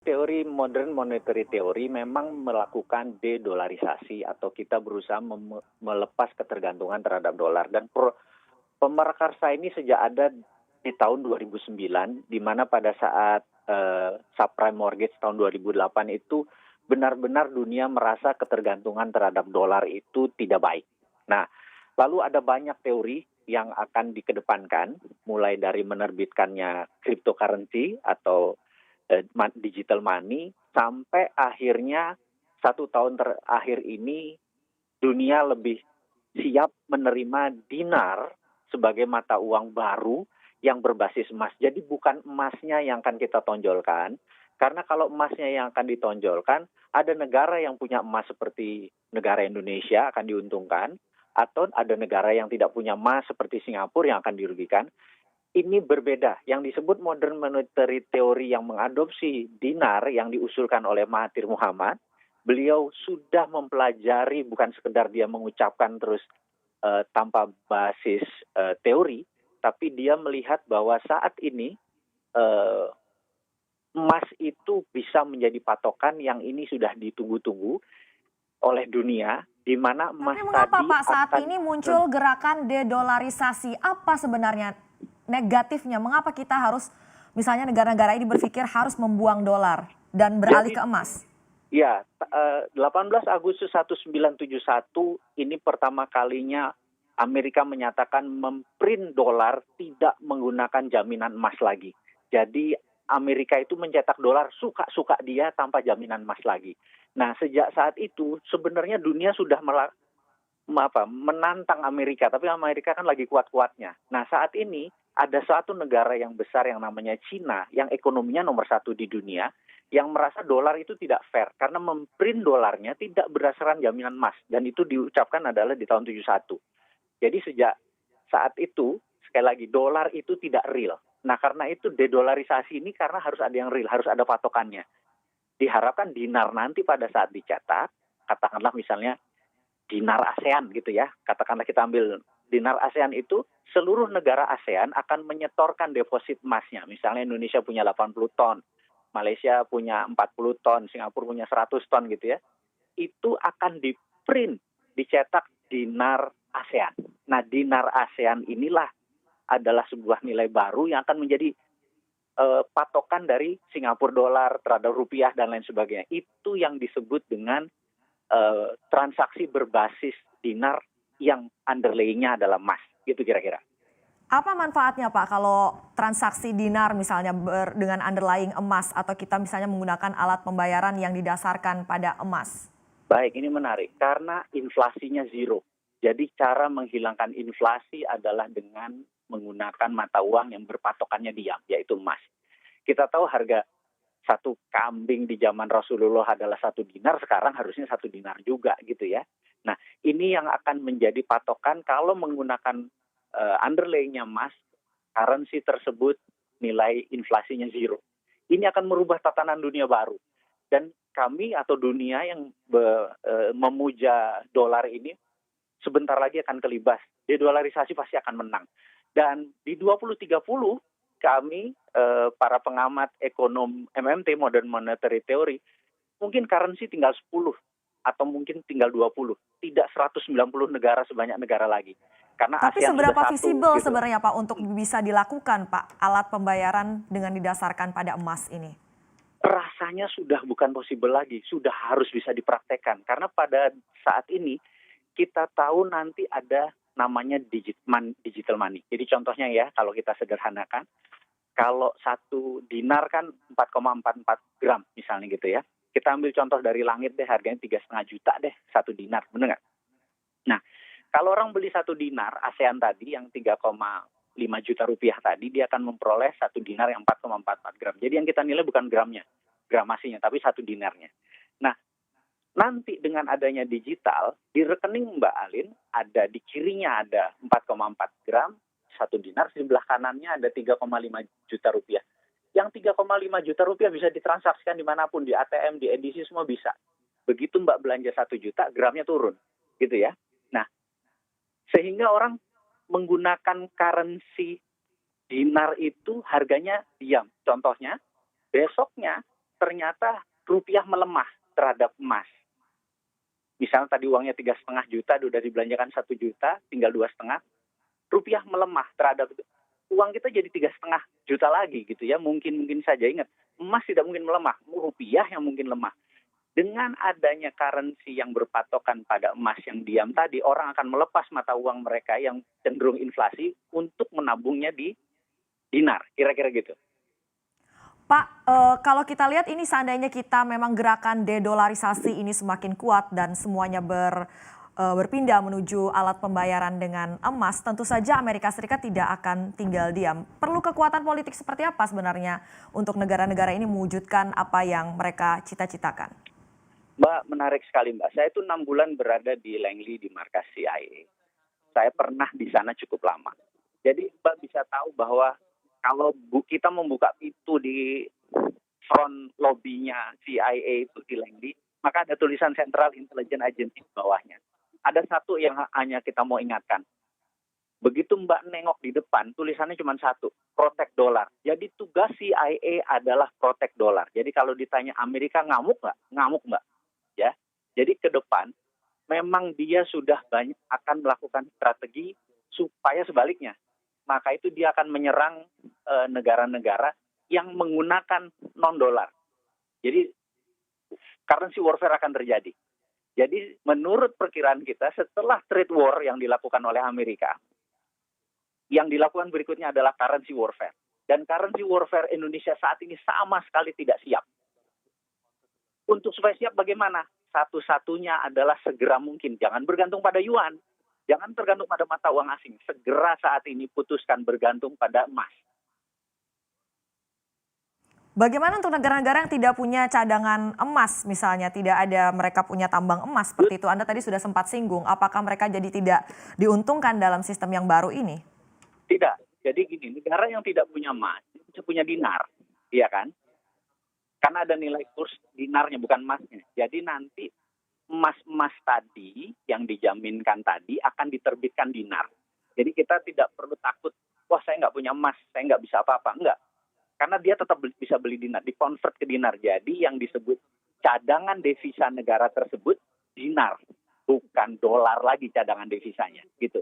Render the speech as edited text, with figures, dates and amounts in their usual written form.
teori modern monetary theory memang melakukan de-dolarisasi atau kita berusaha melepas ketergantungan terhadap dolar. Dan pemerakarsa ini sejak ada di tahun 2009, di mana pada saat subprime mortgage tahun 2008 itu benar-benar dunia merasa ketergantungan terhadap dolar itu tidak baik. Nah, lalu ada banyak teori yang akan dikedepankan, mulai dari menerbitkannya cryptocurrency atau digital money, sampai akhirnya 1 tahun terakhir ini dunia lebih siap menerima dinar sebagai mata uang baru yang berbasis emas. Jadi bukan emasnya yang akan kita tonjolkan, karena kalau emasnya yang akan ditonjolkan, ada negara yang punya emas seperti negara Indonesia akan diuntungkan, atau ada negara yang tidak punya emas seperti Singapura yang akan dirugikan. Ini berbeda. Yang disebut modern monetary theory yang mengadopsi dinar yang diusulkan oleh Mahathir Muhammad, beliau sudah mempelajari, bukan sekedar dia mengucapkan terus tanpa basis teori, tapi dia melihat bahwa saat ini emas itu bisa menjadi patokan yang ini sudah ditunggu-tunggu oleh dunia, di mana emas tapi mengapa tadi Pak saat ini muncul gerakan de-dolarisasi? Apa sebenarnya negatifnya? Mengapa kita harus, misalnya negara-negara ini berpikir harus membuang dolar dan beralih ke emas? Ya, 18 Agustus 1971 ini pertama kalinya Amerika menyatakan memprint dolar tidak menggunakan jaminan emas lagi. Jadi Amerika itu mencetak dolar suka-suka dia tanpa jaminan emas lagi. Nah, sejak saat itu sebenarnya dunia sudah menantang Amerika, tapi Amerika kan lagi kuat-kuatnya. Nah, saat ini ada satu negara yang besar yang namanya Cina, yang ekonominya nomor 1 di dunia, yang merasa dolar itu tidak fair karena memprint dolarnya tidak berdasarkan jaminan emas, dan itu diucapkan adalah di tahun 71. Jadi sejak saat itu, sekali lagi, dolar itu tidak real. Nah, karena itu dedolarisasi ini karena harus ada yang real, harus ada patokannya. Diharapkan dinar nanti pada saat dicetak, katakanlah misalnya dinar ASEAN gitu ya, katakanlah kita ambil dinar ASEAN itu, seluruh negara ASEAN akan menyetorkan deposit emasnya. Misalnya Indonesia punya 80 ton, Malaysia punya 40 ton, Singapura punya 100 ton gitu ya. Itu akan di-print, dicetak dinar ASEAN. Nah, dinar ASEAN inilah adalah sebuah nilai baru yang akan menjadi patokan dari Singapura dolar terhadap rupiah dan lain sebagainya. Itu yang disebut dengan transaksi berbasis dinar yang underlaying-nya adalah emas. Gitu kira-kira. Apa manfaatnya Pak kalau transaksi dinar misalnya dengan underlying emas, atau kita misalnya menggunakan alat pembayaran yang didasarkan pada emas? Baik, ini menarik karena inflasinya zero. Jadi cara menghilangkan inflasi adalah dengan menggunakan mata uang yang berpatokannya diam, yaitu emas. Kita tahu harga satu kambing di zaman Rasulullah adalah 1 dinar, sekarang harusnya 1 dinar juga gitu ya. Nah, ini yang akan menjadi patokan kalau menggunakan underlying-nya emas, currency tersebut nilai inflasinya zero. Ini akan merubah tatanan dunia baru. Dan kami atau dunia yang memuja dolar ini sebentar lagi akan kelibas. Dedolarisasi pasti akan menang. Dan di 2030 kami para pengamat ekonom MMT Modern Monetary Theory, mungkin currency tinggal 10 atau mungkin tinggal 20, tidak 190 negara sebanyak negara lagi. Karena tapi ASEAN seberapa sudah visible gitu sebenarnya Pak untuk bisa dilakukan Pak alat pembayaran dengan didasarkan pada emas ini? Rasanya sudah bukan possible lagi, sudah harus bisa dipraktekkan. Karena pada saat ini kita tahu nanti ada namanya digital money. Jadi contohnya ya, kalau kita sederhanakan, kalau 1 dinar kan 4,44 gram misalnya gitu ya. Kita ambil contoh dari langit deh, harganya 3,5 juta deh 1 dinar, bener nggak? Nah, kalau orang beli 1 dinar ASEAN tadi yang 3,5 juta rupiah tadi, dia akan memperoleh 1 dinar yang 4,44 gram. Jadi yang kita nilai bukan gramnya, gramasinya, tapi 1 dinarnya. Nah, nanti dengan adanya digital, di rekening Mbak Alin, ada di kirinya ada 4,4 gram, 1 dinar, di sebelah kanannya ada 3,5 juta rupiah. Yang 3,5 juta rupiah bisa ditransaksikan dimanapun, di ATM, di edisi, semua bisa. Begitu Mbak belanja 1 juta, gramnya turun, gitu ya. Nah, sehingga orang menggunakan currency dinar itu harganya diam. Contohnya, besoknya ternyata rupiah melemah terhadap emas. Misalnya tadi uangnya 3,5 juta, udah dibelanjakan 1 juta, tinggal 2,5. Rupiah melemah terhadap itu. Uang kita jadi 3,5 juta lagi gitu ya. Mungkin saja, ingat, emas tidak mungkin melemah, rupiah yang mungkin lemah. Dengan adanya currency yang berpatokan pada emas yang diam tadi, orang akan melepas mata uang mereka yang cenderung inflasi untuk menabungnya di dinar, kira-kira gitu. Pak, kalau kita lihat ini seandainya kita memang gerakan dedolarisasi ini semakin kuat dan semuanya berpindah menuju alat pembayaran dengan emas, tentu saja Amerika Serikat tidak akan tinggal diam. Perlu kekuatan politik seperti apa sebenarnya untuk negara-negara ini mewujudkan apa yang mereka cita-citakan? Mbak, menarik sekali Mbak. Saya itu 6 bulan berada di Langley di markas CIA. Saya pernah di sana cukup lama. Jadi Mbak bisa tahu bahwa kalau kita membuka pintu di front lobbynya CIA itu di Langley, maka ada tulisan Central Intelligence Agency di bawahnya. Ada satu yang hanya kita mau ingatkan. Begitu Mbak nengok di depan, tulisannya cuma satu, protect dollar. Jadi tugas CIA adalah protect dollar. Jadi kalau ditanya Amerika ngamuk nggak? Ngamuk Mbak. Ya. Jadi ke depan, memang dia sudah banyak akan melakukan strategi supaya sebaliknya. Maka itu dia akan menyerang negara-negara yang menggunakan non-dolar. Jadi currency warfare akan terjadi. Jadi menurut perkiraan kita setelah trade war yang dilakukan oleh Amerika, yang dilakukan berikutnya adalah currency warfare. Dan currency warfare Indonesia saat ini sama sekali tidak siap. Untuk supaya siap bagaimana? Satu-satunya adalah segera mungkin. Jangan bergantung pada yuan. Jangan tergantung pada mata uang asing. Segera saat ini putuskan bergantung pada emas. Bagaimana untuk negara-negara yang tidak punya cadangan emas misalnya, tidak ada mereka punya tambang emas seperti itu? Anda tadi sudah sempat singgung, apakah mereka jadi tidak diuntungkan dalam sistem yang baru ini? Tidak. Jadi gini, negara yang tidak punya emas, bisa punya dinar. Iya kan? Karena ada nilai kurs dinarnya, bukan emasnya. Jadi nanti emas-emas tadi yang dijaminkan tadi akan diterbitkan dinar. Jadi kita tidak perlu takut, wah saya nggak punya emas, saya nggak bisa apa-apa. Enggak. Karena dia tetap bisa beli dinar, dikonvert ke dinar. Jadi yang disebut cadangan devisa negara tersebut dinar, bukan dolar lagi cadangan devisanya. Gitu.